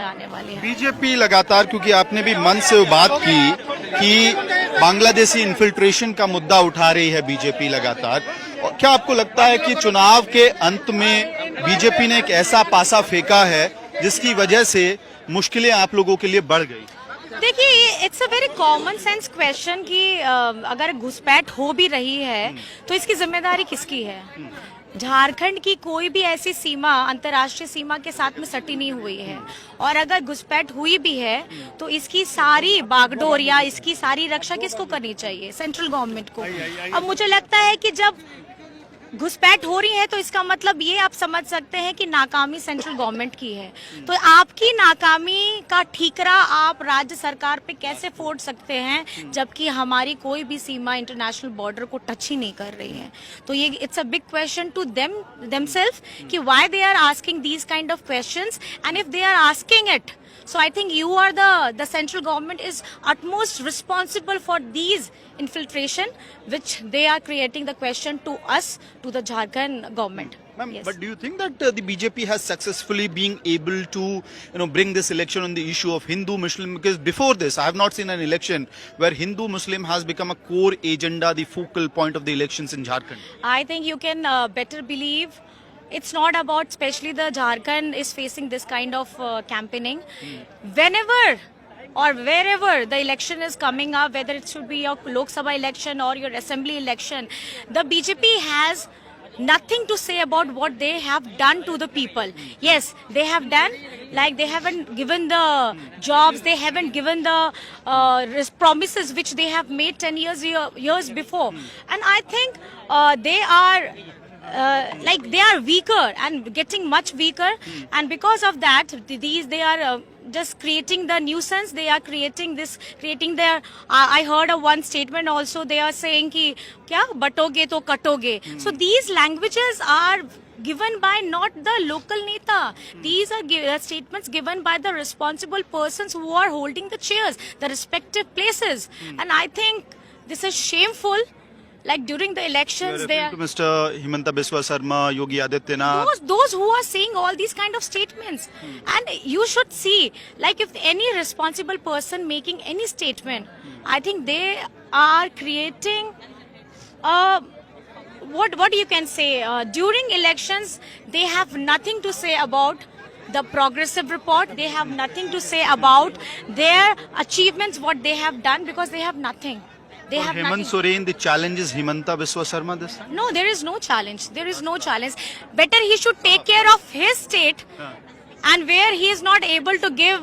आने वाली है। बीजेपी लगातार, क्योंकि आपने भी मन से बात की कि बांग्लादेशी इन्फिल्ट्रेशन का मुद्दा उठा रही है बीजेपी लगातार, और क्या आपको लगता है कि चुनाव के अंत में बीजेपी ने एक ऐसा पासा फेंका है जिसकी वजह से मुश्किलें आप लोगों के लिए बढ़ गई? देखिए, it's a very common sense question कि अगर घुसपैठ हो भी रही है तो इसकी जिम्मेदारी किसकी है? झारखंड की कोई भी ऐसी सीमा अंतर्राष्ट्रीय सीमा के साथ में सटी नहीं हुई है, और अगर घुसपैठ हुई भी है तो इसकी सारी बागडोर या इसकी सारी रक्षा किसको करनी चाहिए? सेंट्रल गवर्नमेंट को। अब मुझे लगता है कि जब घुसपैठ हो रही है तो इसका मतलब ये आप समझ सकते हैं कि नाकामी सेंट्रल गवर्नमेंट की है। तो आपकी नाकामी का ठीकरा आप राज्य सरकार पे कैसे फोड़ सकते हैं जबकि हमारी कोई भी सीमा इंटरनेशनल बॉर्डर को टच ही नहीं कर रही है? तो ये it's a big question to themself कि why they are asking these kind of questions, and if they are asking it, so I think you are the central government is utmost responsible for these infiltration which they are creating the question to us, to the Jharkhand government. Ma'am, Yes. but do you think that the BJP has successfully been able to, bring this election on the issue of Hindu-Muslim? Because before this, I have not seen an election where Hindu-Muslim has become a core agenda, the focal point of the elections in Jharkhand. I think you can better believe it's not about, especially the Jharkhand is facing this kind of campaigning. Whenever or wherever the election is coming up, whether it should be your Lok Sabha election or your assembly election, the BJP has nothing to say about what they have done to the people. Yes, they have done, like they haven't given the jobs, they haven't given the promises which they have made 10 years before. And I think they are they are weaker and getting much weaker, and because of that they are just creating the nuisance. They are creating their I heard of one statement also, they are saying ki kya batoge to katoge. So these languages are given by not the local neta. These are statements given by the responsible persons who are holding the chairs, the respective places. And I think this is shameful. Like during the elections, they are to Mr. Himanta Biswa Sarma, Yogi Adityanath. Those who are saying all these kind of statements. And you should see, like if any responsible person making any statement, I think they are creating what you can say during elections. They have nothing to say about the progressive report. They have nothing to say about their achievements, what they have done, because they have nothing. They have Hemant nothing. Soren, the challenge is Himanta Biswa Sarma this time? No, there is no challenge. There is no challenge. Better he should take care of his state, and where he is not able to give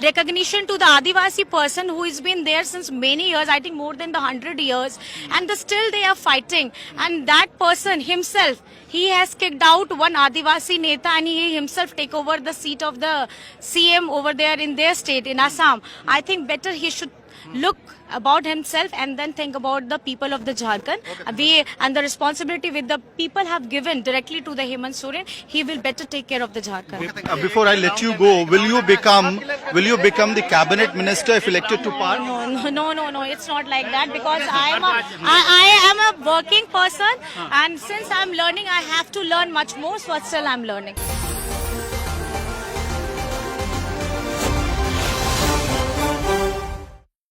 recognition to the Adivasi person who has been there since many years, I think more than the 100 years, and still they are fighting. And that person himself, he has kicked out one Adivasi Neta, and he himself take over the seat of the CM over there in their state, in Assam. I think better he should look about himself and then think about the people of the Jharkhand. And the responsibility with the people have given directly to the Hemant Soren, he will better take care of the Jharkhand. Before I let you go, will you become the cabinet minister if elected to power? No, it's not like that, because I am a working person, and since I'm learning, I have to learn much more, so still I'm learning.